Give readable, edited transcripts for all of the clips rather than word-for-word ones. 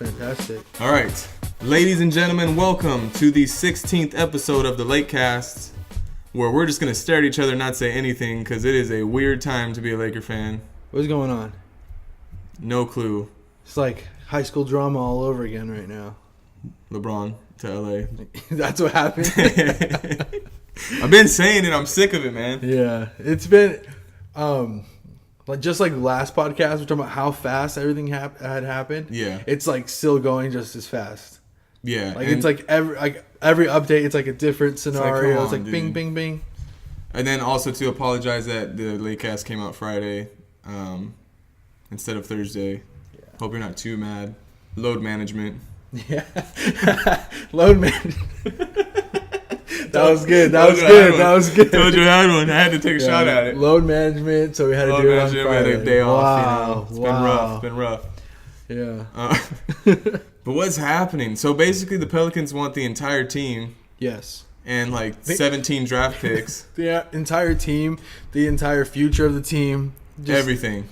fantastic. All right. Ladies and gentlemen, welcome to the 16th episode of the Lakecast, where we're just going to stare at each other and not say anything because it is a weird time to be a Laker fan. What's going on? No clue. It's like high school drama all over again right now. Lebron to LA. That's what happened? I've been saying it. I'm sick of it, man. Yeah. It's been... just like the last podcast, we're talking about how fast everything had happened. Yeah. It's like still going just as fast. Yeah. Like it's like every update, it's like a different scenario. It's like dude. bing, bing, bing. And then also to apologize that the Lakecast came out Friday instead of Thursday. Yeah. Hope you're not too mad. Load management. Yeah. Load management. That was good. That was good. Told you I had one. I had to take a shot at it. Load management, so we had to do it on Friday. We had a day off. Wow. You know? It's been rough. Yeah. But what's happening? So basically the Pelicans want the entire team. Yes. And like 17 draft picks. The entire team, the entire future of the team. Everything.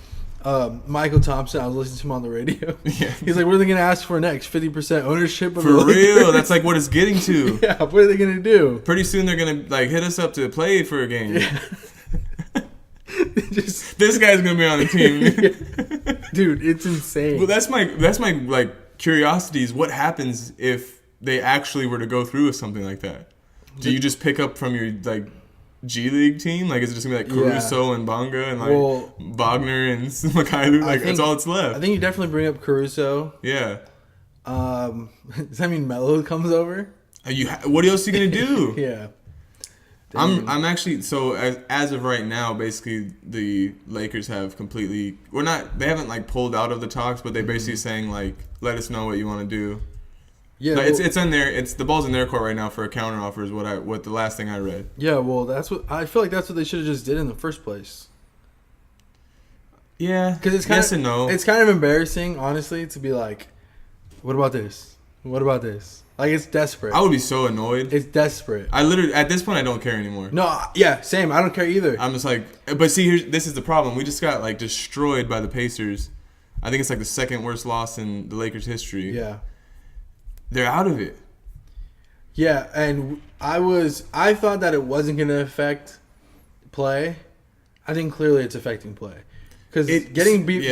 Michael Thompson, I was listening to him on the radio. Yeah. He's like, what are they going to ask for next? 50% ownership of For the real. That's like what it's getting to. Yeah, what are they going to do? Pretty soon they're going to like hit us up to play for a game. Yeah. This guy's going to be on the team. Dude, it's insane. Well, that's my like curiosity is what happens if they actually were to go through with something like that. Do you just pick up from your like G League team? Like, is it just gonna be like Caruso and Bonga and like Wagner and Mikhailuk? Like, that's all that's left. I think you definitely bring up Caruso. Yeah. Does that mean Melo comes over? What else are you gonna do? Yeah. I'm actually so as of right now, basically the Lakers have completely. They haven't like pulled out of the talks, but they're basically saying like, let us know what you want to do. Yeah, like, it's in there. It's the ball's in their court right now for a counter offer. Is what the last thing I read. Yeah, well, I feel like that's what they should have just did in the first place. Yeah, because it's yes and no. It's kind of embarrassing, honestly, to be like, what about this? What about this? Like, it's desperate. I would be so annoyed. It's desperate. I literally at this point I don't care anymore. No, yeah, same. I don't care either. I'm just like, but see, this is the problem. We just got like destroyed by the Pacers. I think it's like the second worst loss in the Lakers' history. Yeah. They're out of it. Yeah, and I thought that it wasn't going to affect play. I think clearly it's affecting play. Because getting beat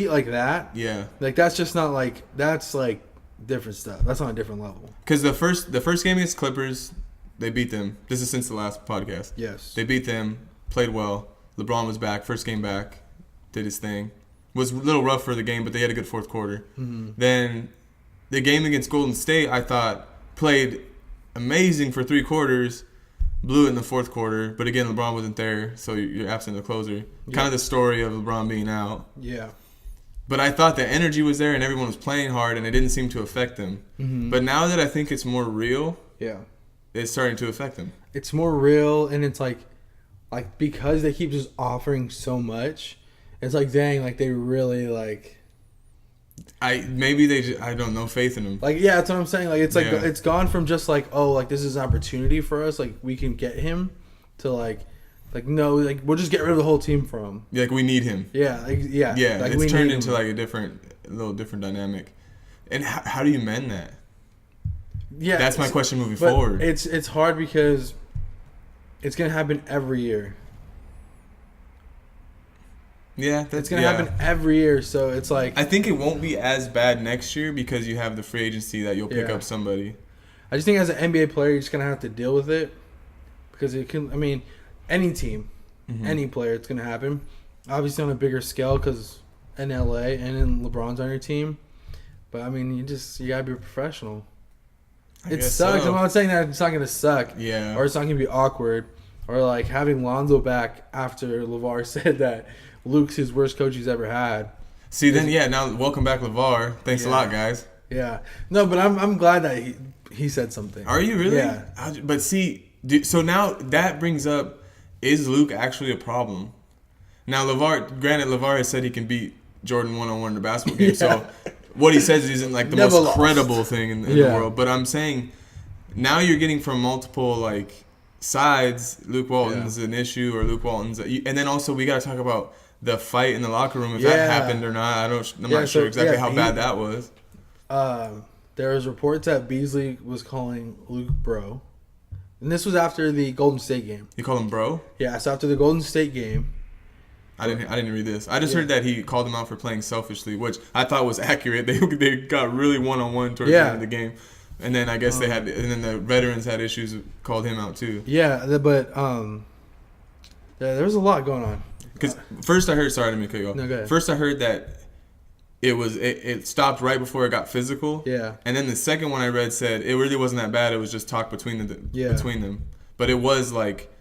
like that, yeah, like that's just not like that's like different stuff. That's on a different level. Because the first game against Clippers, they beat them. This is since the last podcast. Yes, they beat them, played well. LeBron was back, first game back, did his thing. Was a little rough for the game, but they had a good fourth quarter. Mm-hmm. Then the game against Golden State, I thought, played amazing for 3 quarters, blew it in the fourth quarter. But again, LeBron wasn't there, so you're absent the closer. Yeah. Kind of the story of LeBron being out. Yeah. But I thought the energy was there and everyone was playing hard and it didn't seem to affect them. Mm-hmm. But now that I think it's more real, yeah, it's starting to affect them. It's more real, and it's like because they keep just offering so much, it's like, dang, like they really like... I don't know, faith in them. Like, yeah, that's what I'm saying. Like, it's like it's gone from just like, oh, like this is an opportunity for us, like we can get him, to like no, like we'll just get rid of the whole team from him. Yeah, like we need him. Yeah, yeah. Like, it's turned into like a little different dynamic. And how do you mend that? Yeah, that's my question moving forward. It's hard because it's gonna happen every year. Yeah, it's going to happen every year, so it's like... I think it won't be as bad next year because you have the free agency that you'll pick up somebody. I just think as an NBA player, you're just going to have to deal with it because it can... I mean, any team, any player, it's going to happen. Obviously on a bigger scale because in LA and in LeBron's on your team. But, I mean, you got to be a professional. It sucks. So. I'm not saying that it's not going to suck. Yeah. Or it's not going to be awkward. Or, like, having Lonzo back after LeVar said that Luke's his worst coach he's ever had. See, then, now welcome back, LeVar. Thanks a lot, guys. Yeah. No, but I'm glad that he said something. Are you really? Yeah. But see, so now that brings up, is Luke actually a problem? Now, LeVar has said he can beat Jordan one-on-one in the basketball game, so what he says isn't like the most credible thing in the world. But I'm saying now you're getting from multiple, like, sides, Luke Walton's an issue or Luke Walton's... And then also we got to talk about the fight in the locker room, if that happened or not. I'm not sure exactly how bad that was. There was reports that Beasley was calling Luke bro. And this was after the Golden State game. You call him bro? Yeah, so after the Golden State game. I didn't read this. I just heard that he called him out for playing selfishly, which I thought was accurate. They got really one-on-one towards the end of the game. And then I guess and then the veterans had issues, called him out too. Yeah, but there was a lot going on. Because first I heard, sorry, I didn't mean to cut you off. No, go ahead. First I heard that it stopped right before it got physical. Yeah. And then the second one I read said it really wasn't that bad. It was just talk between them. But it was like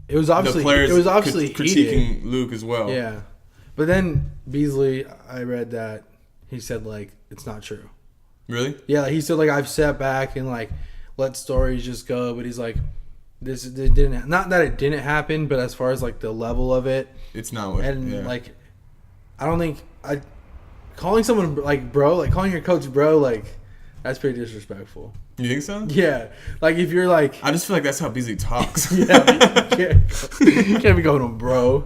it was obviously critiquing heated. Luke as well. Yeah. But then Beasley, I read that he said like it's not true. Really? Yeah, he said like I've sat back and like let stories just go, but he's like it didn't, not that it didn't happen, but as far as like the level of it, it's not what. And like I don't think calling someone like bro, like calling your coach bro, like that's pretty disrespectful. You think so? Yeah, like if you're like, I just feel like that's how Beasley talks. Yeah, you can't be going to bro.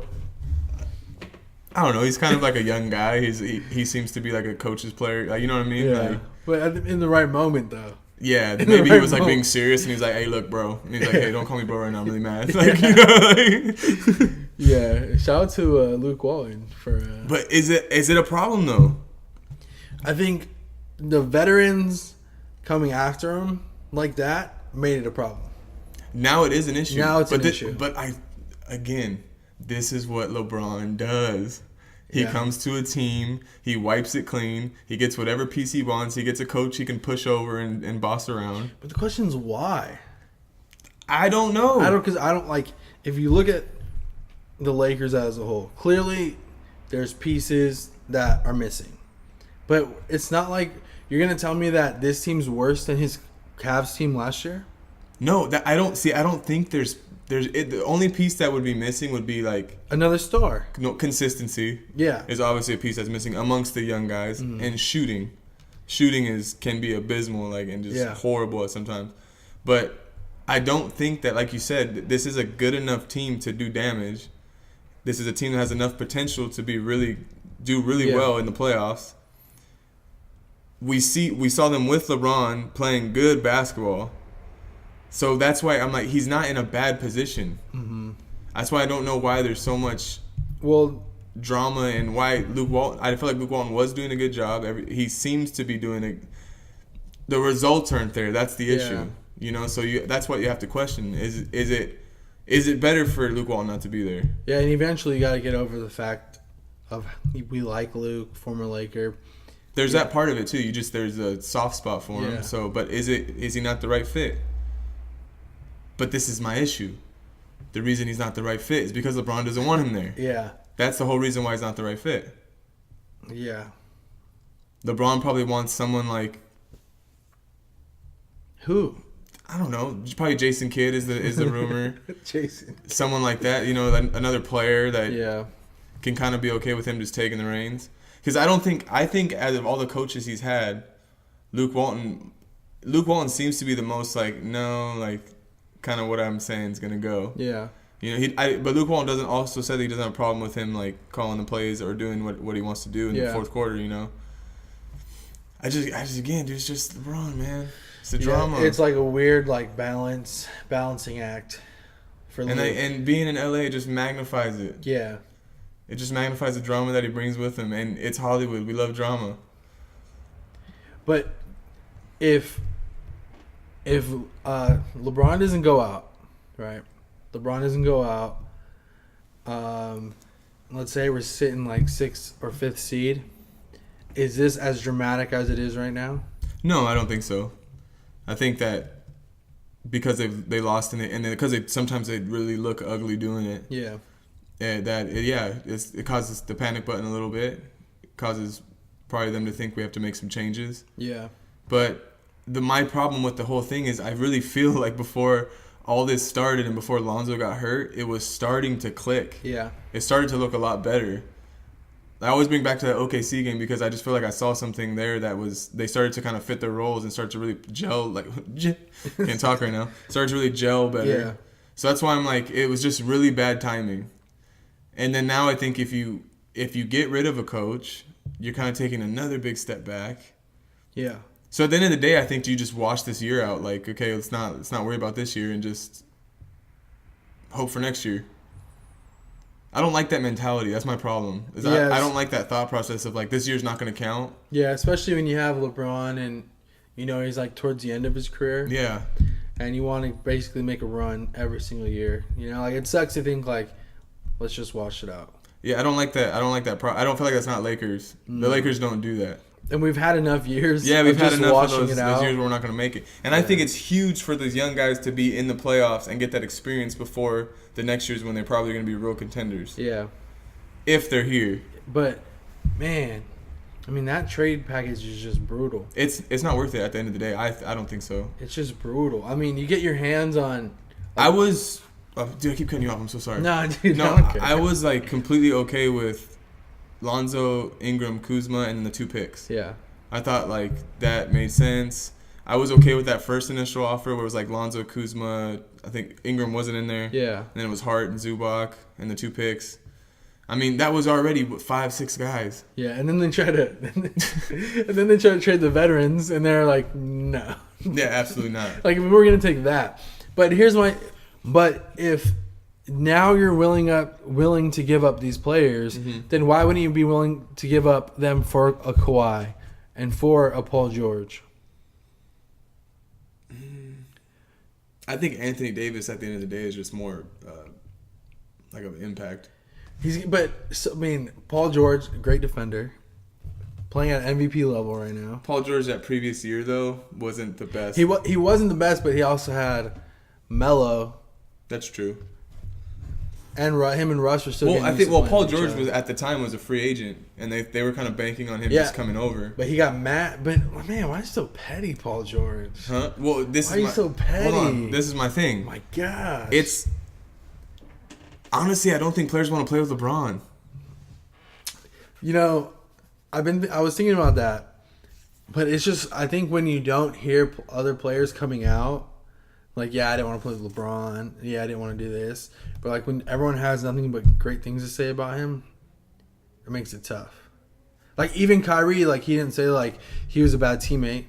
I don't know. He's kind of like a young guy. He seems to be like a coach's player. Like, you know what I mean? Yeah. Like, but in the right moment, though. Yeah, maybe he was like being serious, and he's like, "Hey, look, bro." And he's like, "Hey, don't call me bro right now. I'm really mad." Like, you know, like. Yeah. Shout out to Luke Walton for. But is it a problem though? I think the veterans coming after him like that made it a problem. Now it is an issue. Now it's an issue. But this is what LeBron does. He comes to a team, he wipes it clean, he gets whatever piece he wants, he gets a coach he can push over and boss around. But the question is why? I don't know. Because I don't like, if you look at the Lakers as a whole, clearly there's pieces that are missing. But it's not like you're going to tell me that this team's worse than his Cavs team last year? No, I don't think there's the only piece that would be missing would be like another star. No, consistency. Yeah, is obviously a piece that's missing amongst the young guys, and shooting can be abysmal, like, and just horrible at sometimes. But I don't think that, like you said, this is a good enough team to do damage. This is a team that has enough potential to do really well in the playoffs. We saw them with LeBron playing good basketball. So that's why I'm like, he's not in a bad position. Mm-hmm. That's why I don't know why there's so much drama and why Luke Walton. I feel like Luke Walton was doing a good job. He seems to be doing it. The results aren't there. That's the issue. You know, so that's what you have to question. Is it better for Luke Walton not to be there? Yeah, and eventually you got to get over the fact of we like Luke, former Laker. There's that part of it too. There's a soft spot for him. So, but is he not the right fit? But this is my issue. The reason he's not the right fit is because LeBron doesn't want him there. Yeah. That's the whole reason why he's not the right fit. Yeah. LeBron probably wants someone like who? I don't know. Probably Jason Kidd is the rumor. Jason. Someone like that, you know, another player that can kind of be okay with him just taking the reins. Because I think out of all the coaches he's had, Luke Walton seems to be the most kind of what I'm saying is gonna go. Yeah. You know, but Luke Walton also said that he doesn't have a problem with him like calling the plays or doing what he wants to do in the fourth quarter. You know. I just again, dude, it's just LeBron, man. It's the drama. It's like a weird like balancing act for Luke. And being in LA just magnifies it. Yeah. It just magnifies the drama that he brings with him, and it's Hollywood. We love drama. But if LeBron doesn't go out, right? LeBron doesn't go out. Let's say we're sitting like 6th or 5th seed. Is this as dramatic as it is right now? No, I don't think so. I think that because they lost in it, and because sometimes they really look ugly doing it. Yeah. It causes the panic button a little bit. It causes probably them to think we have to make some changes. Yeah. But my problem with the whole thing is I really feel like before all this started and before Lonzo got hurt, it was starting to click. Yeah. It started to look a lot better. I always bring back to that OKC game because I just feel like I saw something there they started to kind of fit their roles and start to really gel, can't talk right now, started to really gel better. Yeah. So that's why I'm like, it was just really bad timing. And then now I think if you get rid of a coach, you're kind of taking another big step back. Yeah. So at the end of the day, I think you just wash this year out. Like, okay, let's not worry about this year and just hope for next year. I don't like that mentality. That's my problem. I don't like that thought process of like this year's not going to count. Yeah, especially when you have LeBron and he's like towards the end of his career. Yeah. And you want to basically make a run every single year. Like it sucks to think like, let's just wash it out. Yeah, I don't like that. I don't feel like that's not Lakers. The Lakers don't do that. And we've had enough years. Yeah, we've had enough of those years where we're not going to make it. And I think it's huge for those young guys to be in the playoffs and get that experience before the next year's when they're probably going to be real contenders. Yeah. If they're here. But, man, I mean, that trade package is just brutal. It's not worth it at the end of the day. I don't think so. It's just brutal. I mean, you get your hands on... dude, I keep cutting you off. I'm so sorry. No, dude, no, I was like completely okay with Lonzo, Ingram, Kuzma, and the 2 picks. Yeah. I thought like that made sense. I was okay with that first initial offer where it was like Lonzo, Kuzma. I think Ingram wasn't in there. Yeah. And then it was Hart and Zubac and the 2 picks. I mean, that was already 5-6 guys. Yeah, and then they try to, trade the veterans, and they're like, no. Yeah, absolutely not. Like we're gonna take that, but if now you're willing to give up these players, then why wouldn't you be willing to give up them for a Kawhi and for a Paul George? I think Anthony Davis at the end of the day is just more like of impact. Paul George, great defender, playing at MVP level right now. Paul George that previous year though wasn't the best. He wasn't the best, but he also had Melo. That's true. And him and Russ were still. Paul George was at the time was a free agent, and they were kind of banking on him just coming over. But he got mad. But man, why are you so petty, Paul George? Huh? Well, why are you so petty? Hold on, this is my thing. My gosh. It's honestly, I don't think players want to play with LeBron. I was thinking about that, but it's just I think when you don't hear other players coming out. Like, I didn't want to play with LeBron. I didn't want to do this. But, like, when everyone has nothing but great things to say about him, it makes it tough. Like, even Kyrie, like, he didn't say, like, he was a bad teammate.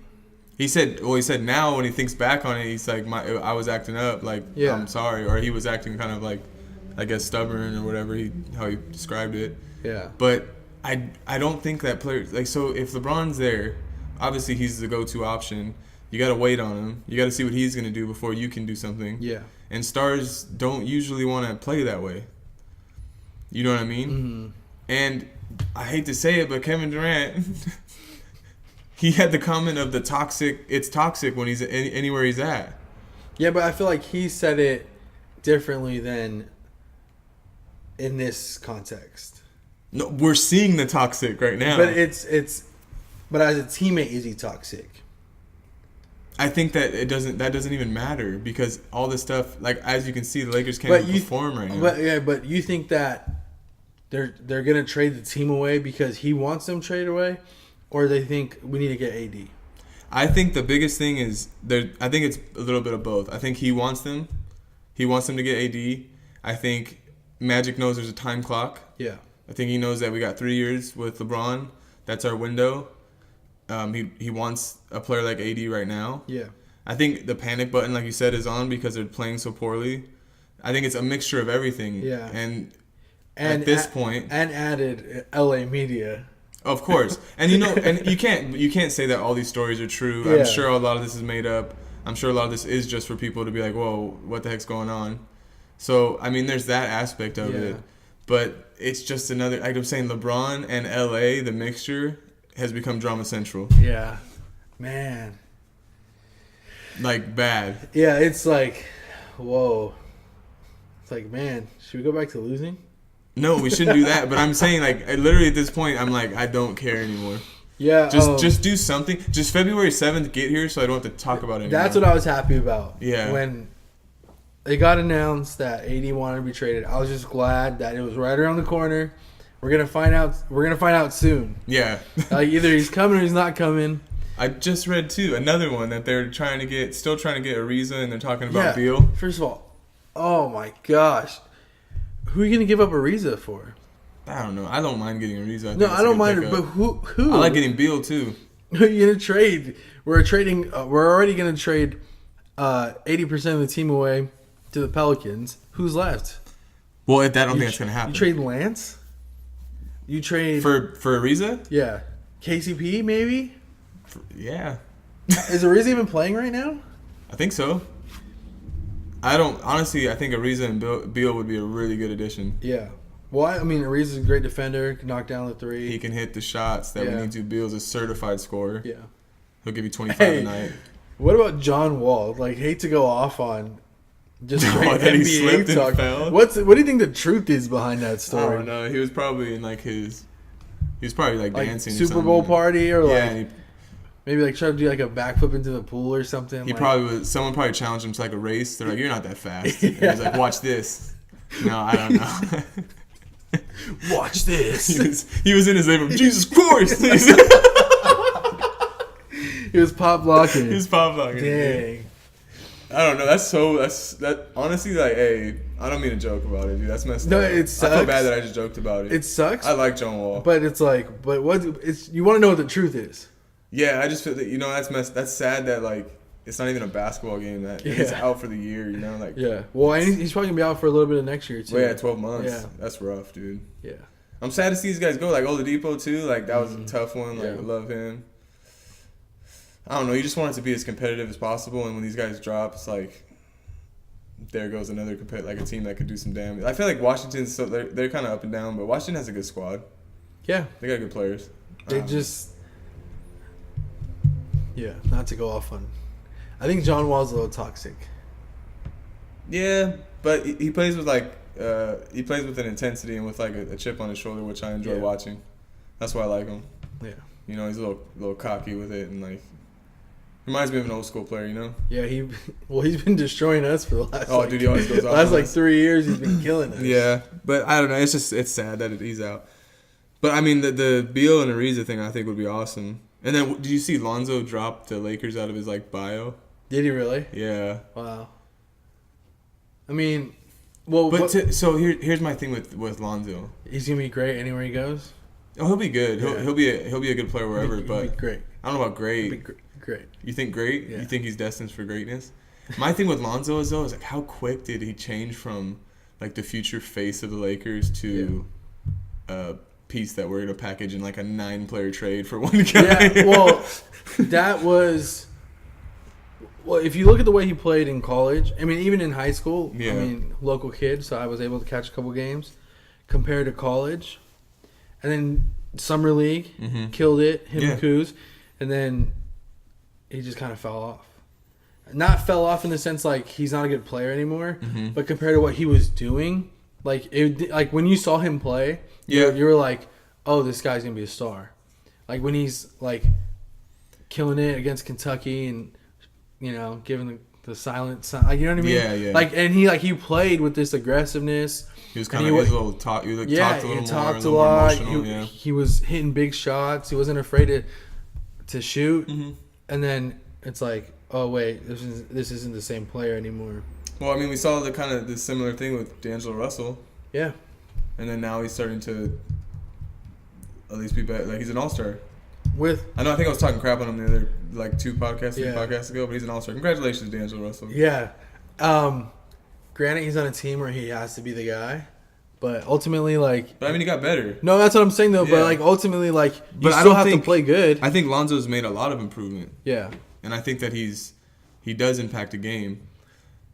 He said now when he thinks back on it, he's like, I was acting up. Like, I'm sorry. Or he was acting kind of like, I guess, stubborn or whatever, how he described it. Yeah. But I don't think that players, like, so if LeBron's there, obviously he's the go-to option. You got to wait on him. You got to see what he's going to do before you can do something. Yeah. And stars don't usually want to play that way. You know what I mean? Mm-hmm. And I hate to say it, but Kevin Durant, he had the comment of it's toxic when he's anywhere he's at. Yeah, but I feel like he said it differently than in this context. No, we're seeing the toxic right now. But but as a teammate, is he toxic? I think that that doesn't even matter because all this stuff, like as you can see, the Lakers can't perform right now. But you think that they're gonna trade the team away because he wants them traded away, or they think we need to get AD? I think the biggest thing is I think it's a little bit of both. I think he wants them. He wants them to get AD. I think Magic knows there's a time clock. Yeah. I think he knows that we got 3 years with LeBron. That's our window. He wants a player like AD right now. Yeah. I think the panic button, like you said, is on because they're playing so poorly. I think it's a mixture of everything. Yeah. And at this point, and added LA media. Of course. And and you can't say that all these stories are true. Yeah. I'm sure a lot of this is made up. I'm sure a lot of this is just for people to be like, "Whoa, what the heck's going on?" So, I mean, there's that aspect of it. But it's just another, like I'm saying, LeBron and LA, the mixture has become drama central. Yeah. Man. Like, bad. Yeah, it's like, whoa. It's like, man, should we go back to losing? No, we shouldn't do that. But I'm saying, like, literally at this point, I'm like, I don't care anymore. Yeah. Just do something. Just February 7th, get here so I don't have to talk about it anymore. That's what I was happy about. Yeah. When it got announced that AD wanted to be traded, I was just glad that it was right around the corner. We're gonna find out soon. Yeah. Like either he's coming or he's not coming. I just read too another one that they're still trying to get Ariza, and they're talking about Beal. First of all, oh my gosh, who are you gonna give up Ariza for? I don't know. I don't mind getting Ariza. No, I don't mind it, but who? I like getting Beal too. Who are you gonna trade? We're trading. We're already gonna trade 80% of the team away to the Pelicans. Who's left? Well, I don't think that's gonna happen. You trade Lance. You trade for Ariza? Yeah, KCP maybe. Yeah. Is Ariza even playing right now? I think so. I don't honestly. I think Ariza and Beal would be a really good addition. Yeah. Well, I mean, Ariza's a great defender. Can knock down the three. He can hit the shots that we need to. Beal's a certified scorer. Yeah. He'll give you 25 a night. What about John Wall? Like, hate to go off on just straight that he NBA slipped talk. and fell? What do you think the truth is behind that story? I don't know. He was probably in He was probably like dancing. Super Bowl party or yeah, maybe like try to do like a backflip into the pool or something. He probably was. Someone probably challenged him to like a race. They're like, "You're not that fast." And he's like, "Watch this." No, I don't know. Watch this. He was in his living room. Jesus Christ! He was pop locking. He was pop locking. Dang. I don't know. That honestly, like, hey, I don't mean to joke about it, dude. That's messed up. No, it sucks. I feel bad that I just joked about it. It sucks. I like John Wall, but it's like, you want to know what the truth is. Yeah, I just feel that that's sad that like it's not even a basketball game that he's out for the year. Like yeah. Well, and he's probably gonna be out for a little bit of next year too. Well, yeah, 12 months. Yeah, that's rough, dude. Yeah. I'm sad to see these guys go. Like Oladipo too. Like that was a tough one. Like I love him. I don't know. You just want it to be as competitive as possible, and when these guys drop, it's like there goes another like a team that could do some damage. I feel like Washington's they're kind of up and down, but Washington has a good squad. Yeah, they got good players. They just not to go off on. I think John Wall's a little toxic. Yeah, but he plays with he plays with an intensity and with like a chip on his shoulder, which I enjoy watching. That's why I like him. Yeah, he's a little cocky with it and like. Reminds me of an old school player, Yeah, he's been destroying us for the last. Dude, he always goes off. Last 3 years, he's been killing us. Yeah, but I don't know. It's sad that he's out. But I mean, the Beal and Ariza thing, I think would be awesome. And then, did you see Lonzo drop the Lakers out of his bio? Did he really? Yeah. Wow. I mean, well, so here's my thing with Lonzo. He's gonna be great anywhere he goes. Oh, he'll be good. Yeah. He'll be a good player wherever. He'll be great. I don't know about great. He'll be great. You think great? Yeah. You think he's destined for greatness? My thing with Lonzo is like how quick did he change from like the future face of the Lakers to a piece that we're gonna package in like a 9-player trade for one guy? Yeah, well, that was. Well, if you look at the way he played in college, I mean, even in high school, I mean, local kid, so I was able to catch a couple games compared to college. And then summer league, killed it, him and Kuz. And then he just kind of fell off. Not fell off in the sense like he's not a good player anymore, but compared to what he was doing, like when you saw him play, you were like, oh, this guy's going to be a star. Like when he's like killing it against Kentucky and, giving the silent sign, like, you know what I mean? Yeah. Like, and he played with this aggressiveness. He was kind of a little talk. He talked a little more. Talked a lot. He was hitting big shots. He wasn't afraid to shoot. And then it's like, oh wait, this isn't the same player anymore. Well, I mean, we saw the similar thing with D'Angelo Russell. Yeah. And then now he's starting to at least be better. Like he's an all-star. I think I was talking crap on him the other 3 podcasts ago, but he's an all-star. Congratulations, D'Angelo Russell. Yeah. Granted, he's on a team where he has to be the guy, but ultimately, But I mean, he got better. No, that's what I'm saying though. Yeah. But ultimately, you still have to play good. I think Lonzo's made a lot of improvement. Yeah. And I think that he does impact a game.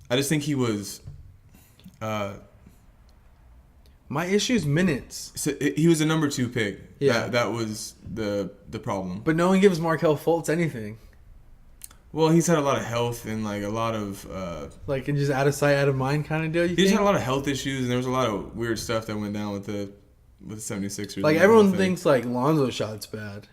I just think he was. My issue is minutes. So he was a number 2 pick. Yeah. That was the problem. But no one gives Markelle Fultz anything. Well, he's had a lot of health and a lot of and just out of sight, out of mind kind of deal. He just had a lot of health issues, and there was a lot of weird stuff that went down with the 76ers. Everyone thinks Lonzo shot's bad.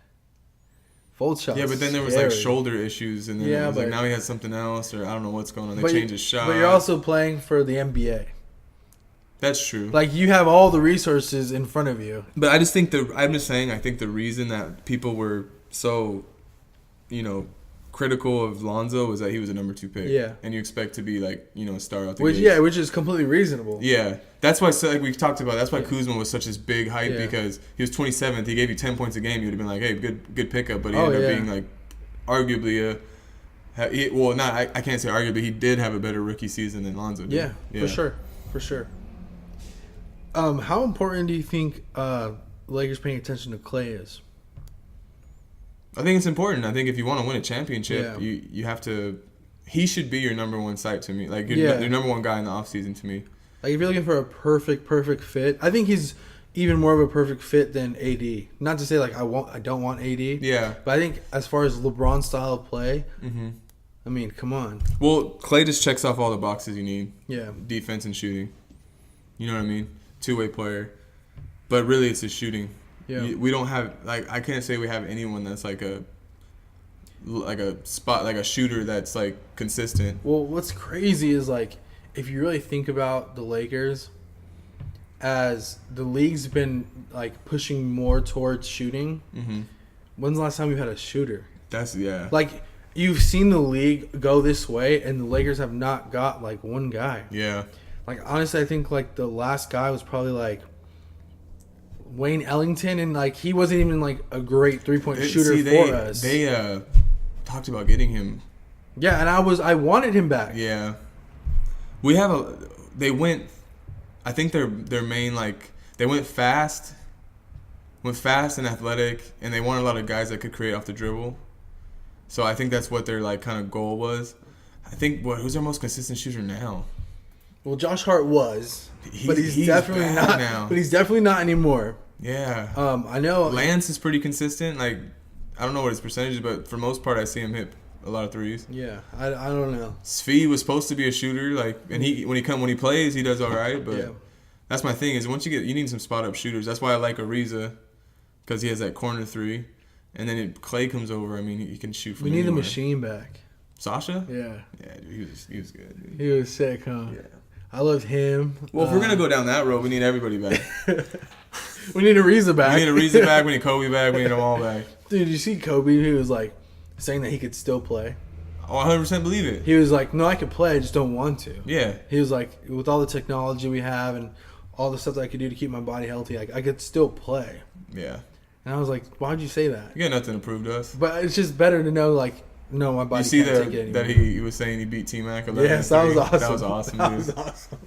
Fultz shot's but then there was scary. Shoulder issues, and then it was now he has something else, or I don't know what's going on. They changed his shot. But you're also playing for the NBA. That's true. You have all the resources in front of you. But I just think I think the reason that people were so, critical of Lonzo was that he was a number 2 pick. Yeah. And you expect to be like, you know, a star out the Which, gate. yeah, which is completely reasonable. Yeah. That's why, like we've talked about, that's why Kuzma was such this big hype because he was 27th. He gave you 10 points a game. You would have been like, hey, good pickup. But he ended up being like arguably I can't say arguably. He did have a better rookie season than Lonzo did. Yeah, for sure. How important do you think Lakers paying attention to Clay is? I think it's important. I think if you want to win a championship, you have to. He should be your number one site to me. Like your number one guy in the offseason to me. Like if you're looking for a perfect fit, I think he's even more of a perfect fit than AD. Not to say like I don't want AD. Yeah. But I think as far as LeBron's style of play, I mean, come on. Well, Clay just checks off all the boxes you need. Yeah. Defense and shooting. You know what I mean? Two-way player. But really, it's his shooting. Yeah. We don't have like I can't say we have anyone that's like a spot like a shooter that's like consistent. Well, what's crazy is like if you really think about the Lakers, as the league's been like pushing more towards shooting. When's the last time you had a shooter? That's Like you've seen the league go this way, and the Lakers have not got like one guy. Yeah. Like honestly, I think like the last guy was probably like Wayne Ellington, and like he wasn't even like a great 3-point shooter for us. They talked about getting him. Yeah, and I wanted him back. Yeah, we have they went. I think their main like they went fast and athletic, and they wanted a lot of guys that could create off the dribble. So I think that's what their like kind of goal was. I think who's their most consistent shooter now? Well, Josh Hart was, but he's definitely not now. But he's definitely not anymore. Yeah. I know Lance is pretty consistent. Like, I don't know what his percentage is, but for most part, I see him hit a lot of threes. Yeah, I don't know. Svi was supposed to be a shooter, like, and when he plays, he does all right. But that's my thing is once you need some spot up shooters. That's why I like Ariza, because he has that corner three, and then Clay comes over. I mean, he can shoot from. We need anywhere. the machine back. Sasha? Yeah. Yeah, dude, he was good. Dude. He was sick, huh? Yeah. I loved him. Well, if we're gonna go down that road, we need everybody back. We need Ariza back. We need Ariza back. We need Kobe back. We need them all back. Dude, you see Kobe? He was like saying that he could still play. Oh, 100% believe it. He was like, "No, I could play. I just don't want to." Yeah. He was like, with all the technology we have and all the stuff that I could do to keep my body healthy, I could still play. Yeah. And I was like, "Why'd you say that?" You got nothing to prove to us. But it's just better to know, like, no, my body can't take it anymore. that he was saying he beat T-Mac 11-3. Yes, that was awesome. That was awesome, dude. That was awesome.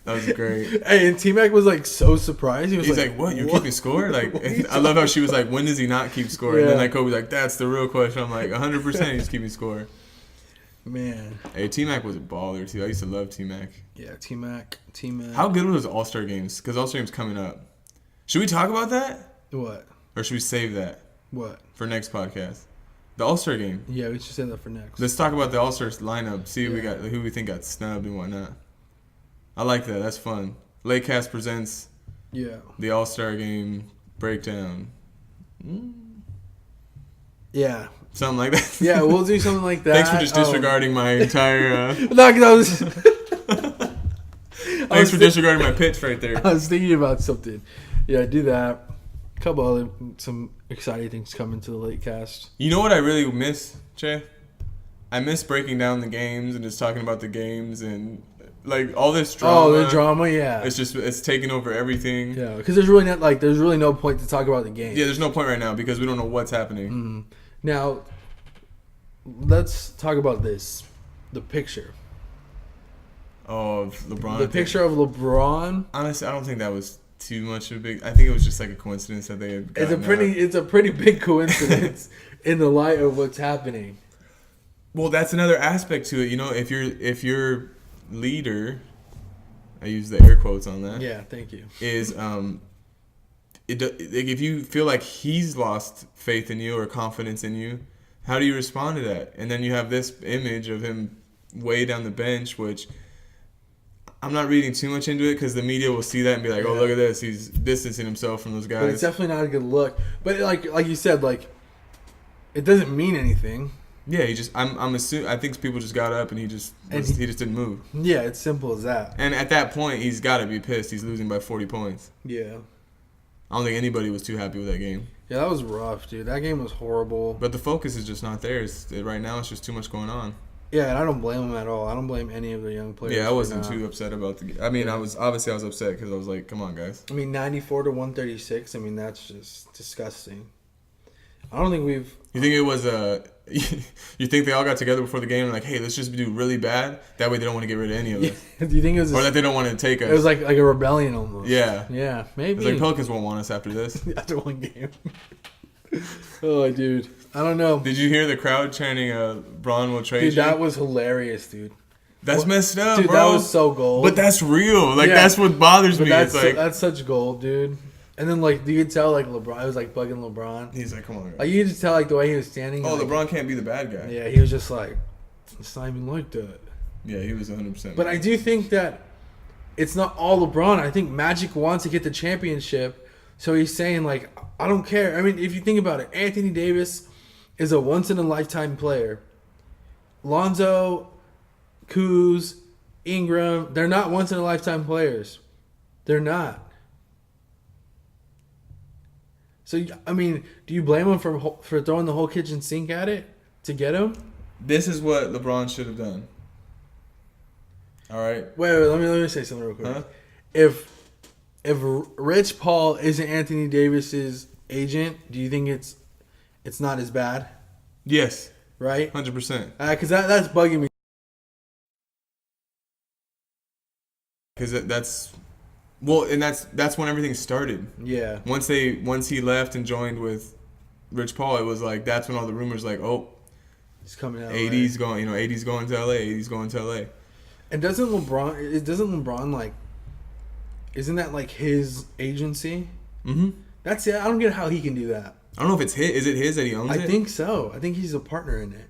That was great. Hey, and T-Mac was like so surprised. He's like, "What? You're keeping score?" Like, I love how she was like, "When does he not keep score?" And then like Kobe's like, "That's the real question." I'm like, 100% he's keeping score. Man. Hey, T-Mac was a baller too. I used to love T-Mac. Yeah, T-Mac. How good was All-Star games? Because All-Star games coming up. Should we talk about that? What? Or should we save that? What? For next podcast. The All-Star game. Yeah, we should save that for next. Let's talk about the All-Star lineup. See if we got who we think got snubbed and whatnot. I like that. That's fun. Lakecast presents the All-Star game breakdown. Yeah. Something like that. Yeah, we'll do something like that. Thanks for just disregarding my entire... No, because Thanks for disregarding my pitch right there. I was thinking about something. Yeah, do that. A couple other, some exciting things coming to the Lakecast. You know what I really miss, Che? I miss breaking down the games and just talking about the games and... Like all this drama. Oh, the drama, yeah. It's taking over everything. Yeah, because there's really no point to talk about the game. Yeah, there's no point right now because we don't know what's happening. Mm-hmm. Now, let's talk about this. The picture. Oh, of LeBron. The picture of LeBron. Honestly, I don't think that was too much of a big. I think it was just like a coincidence that they had. It's a pretty big coincidence in the light of what's happening. Well, that's another aspect to it. You know, if you're leader, I use the air quotes on that. Yeah, thank you. Is if you feel like he's lost faith in you or confidence in you, how do you respond to that? And then you have this image of him way down the bench, which I'm not reading too much into it because the media will see that and be like, "Oh, look at this, he's distancing himself from those guys." But it's definitely not a good look. But like you said, like it doesn't mean anything. Yeah, I'm assuming. I think people just got up and he just didn't move. Yeah, it's simple as that. And at that point, he's got to be pissed. He's losing by 40 points. Yeah. I don't think anybody was too happy with that game. Yeah, that was rough, dude. That game was horrible. But the focus is just not there. Right now, it's just too much going on. Yeah, and I don't blame them at all. I don't blame any of the young players. Yeah, I wasn't too upset about the game. I mean, I was upset because I was like, come on, guys. I mean, 94 to 136. I mean, that's just disgusting. I don't think we've... You think it was you think they all got together before the game and like, hey, let's just do really bad? That way they don't want to get rid of any of us. Do you think it was... Or that they don't want to take us. It was like a rebellion almost. Yeah. Yeah, maybe. It's like Pelicans won't want us after this. After one game. Oh, dude. I don't know. Did you hear the crowd chanting, Bron will trade you? Dude, that was hilarious, dude. That's messed up, dude, bro. That was so gold. But that's real. Like, yeah. That's what bothers me. That's, it's like, that's such gold, dude. And then, like, you could tell, like, LeBron, it was, like, bugging LeBron. He's like, come on, guys. Like, you could just tell, like, the way he was standing. Oh, like, LeBron can't be the bad guy. Yeah, he was just like, it's not even like that. Yeah, he was 100%. But I do think that it's not all LeBron. I think Magic wants to get the championship. So he's saying, like, I don't care. I mean, if you think about it, Anthony Davis is a once-in-a-lifetime player. Lonzo, Kuz, Ingram, they're not once-in-a-lifetime players. They're not. So, I mean, do you blame him for throwing the whole kitchen sink at it to get him? This is what LeBron should have done. All right. Wait, let me say something real quick. Huh? If Rich Paul isn't Anthony Davis's agent, do you think it's not as bad? Yes. Right? 100%. Because that's bugging me. Because that's when everything started. Yeah. Once he left and joined with Rich Paul, it was like that's when all the rumors like, oh, he's coming out. AD's going, AD's going to LA, AD's going to LA. And doesn't LeBron like, isn't that like his agency? Mm-hmm. That's it. I don't get how he can do that. I don't know if it's his. Is it his that he owns it? I think so. I think he's a partner in it.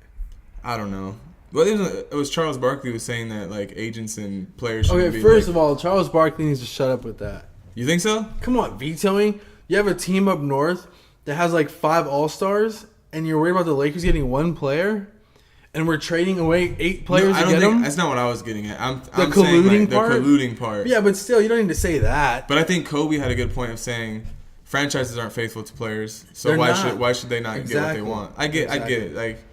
I don't know. Well, it was Charles Barkley was saying that like agents and players should Okay, be first of all, Charles Barkley needs to shut up with that. You think so? Come on, vetoing. You have a team up north that has like 5 All-Stars, and you're worried about the Lakers getting 1 player, and we're trading away 8 players to get them? That's not what I was getting at. I'm colluding saying like, part? the colluding part. Yeah, but still, you don't need to say that. But I think Kobe had a good point of saying franchises aren't faithful to players, so They're why should they not get what they want? I get it. Like,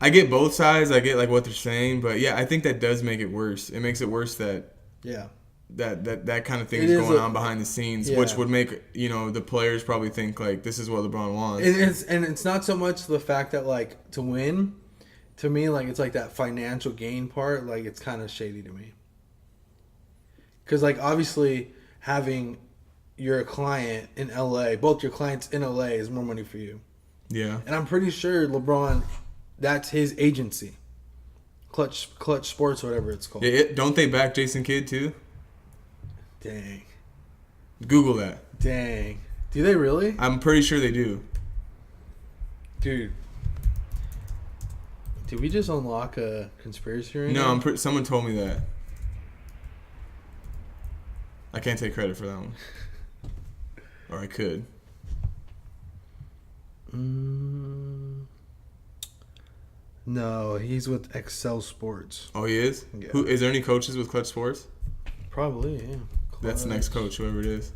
I get both sides. I get like what they're saying, but yeah, I think that does make it worse. It makes it worse that that kind of thing is going on behind the scenes, which would make the players probably think like this is what LeBron wants. And it's not so much the fact that like to win. To me, like it's like that financial gain part. Like it's kind of shady to me. Because like obviously having your client in LA, both your clients in LA, is more money for you. Yeah. And I'm pretty sure LeBron, that's his agency. Clutch Sports, whatever it's called. Yeah, don't they back Jason Kidd too? Dang. Google that. Dang. Do they really? I'm pretty sure they do. Dude. Did we just unlock a conspiracy right No, now? someone told me that. I can't take credit for that one. Or I could. No, he's with Excel Sports. Oh, he is? Yeah. Is there any coaches with Clutch Sports? Probably, yeah. That's the next coach, whoever it is.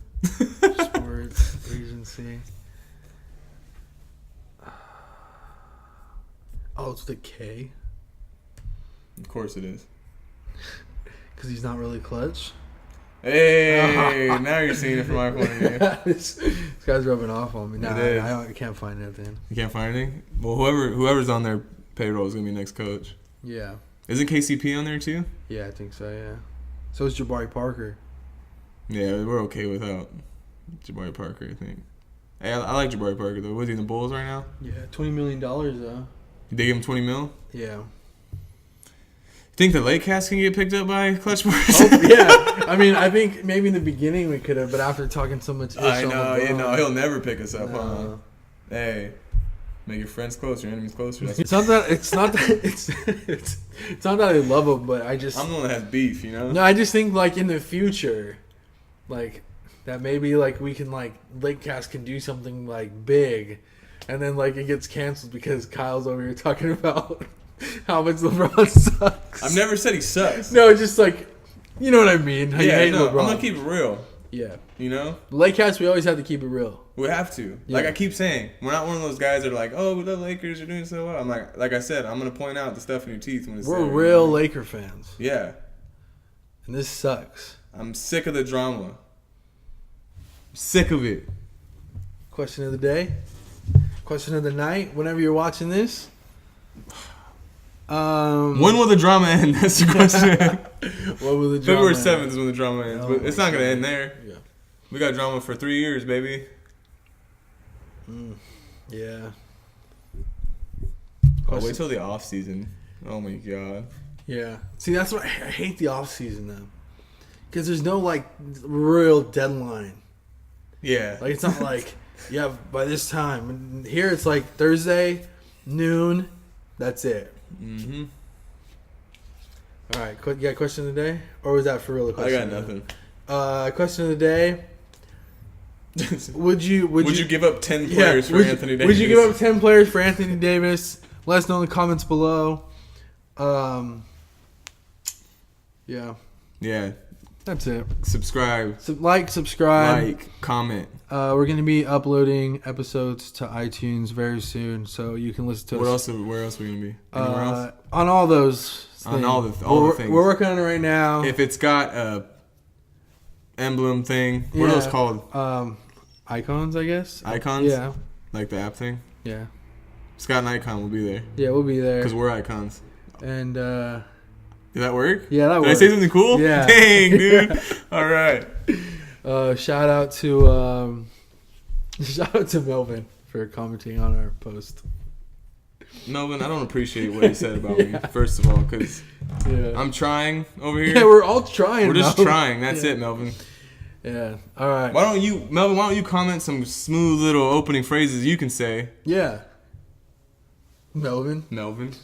Sports agency. Oh, it's the K? Of course it is. Because he's not really clutch? Hey, now you're seeing it from my point of view. This guy's rubbing off on me. Nah, I can't find anything. You can't find anything? Well, whoever's on their payroll is going to be next coach. Yeah. Isn't KCP on there too? Yeah, I think so, yeah. So is Jabari Parker. Yeah, we're okay without Jabari Parker, I think. Hey, I like Jabari Parker, though. Was he in the Bulls right now? Yeah, $20 million, though. Did they give him $20 million? Yeah. Think the Lake Cast can get picked up by Clutch Sports? Oh, yeah. I mean, I think maybe in the beginning we could have, but after talking so much, I know, he'll never pick us up, huh? Hey, make your friends closer, your enemies closer. It's not that I love him, but I just I'm the one that has beef, you know. No, I just think like in the future, like that maybe like we can like Lakecast can do something like big, and then like it gets canceled because Kyle's over here talking about how much LeBron sucks. I've never said he sucks. No, just like, you know what I mean. How you hate LeBron. I'm gonna keep it real. Yeah. You know? The Lake Cats, we always have to keep it real. We have to. Yeah. Like I keep saying, we're not one of those guys that are like, oh, we love Lakers, you're doing so well. I'm like I said, I'm going to point out the stuff in your teeth when it's We're there, real you know? Laker fans. Yeah. And this sucks. I'm sick of the drama. Sick of it. Question of the day. Question of the night. Whenever you're watching this. When will the drama end? That's the question. What will the drama February 7th is when the drama ends. Oh But it's not going to end there. Yeah. We got drama for 3 years, baby. Yeah. Oh, wait till the off season. Oh my god. Yeah. See, that's why I hate the off season though, because there's no like real deadline. Yeah. Like it's not like by this time. Here it's like Thursday noon. That's it. Mm-hmm. All right. You got a question of the day, or was that for real? I got nothing. Question of the day. Would you give up 10 players for Anthony Davis? Would you give up 10 players for Anthony Davis? Let us know in the comments below. Yeah. Yeah. That's it. Subscribe. Subscribe. Like, comment. We're going to be uploading episodes to iTunes very soon, so you can listen to us. Where else are we going to be? Anywhere else? On all those things. On all the things. We're working on it right now. If it's got a emblem thing, what are those called? Icons, I guess. Icons? Yeah. Like the app thing? Yeah. It's got an icon. We'll be there. Yeah, we'll be there. Because we're icons. And, Did that work? Yeah, that Did worked. I say something cool? Yeah. Dang, dude. All right. Shout out to Melvin for commenting on our post. Melvin, I don't appreciate what he said about me, first of all, because I'm trying over here. Yeah, we're all trying. We're just Melvin. trying. That's it, Melvin. Yeah. All right. Melvin, why don't you comment some smooth little opening phrases you can say? Yeah. Melvin. Melvin.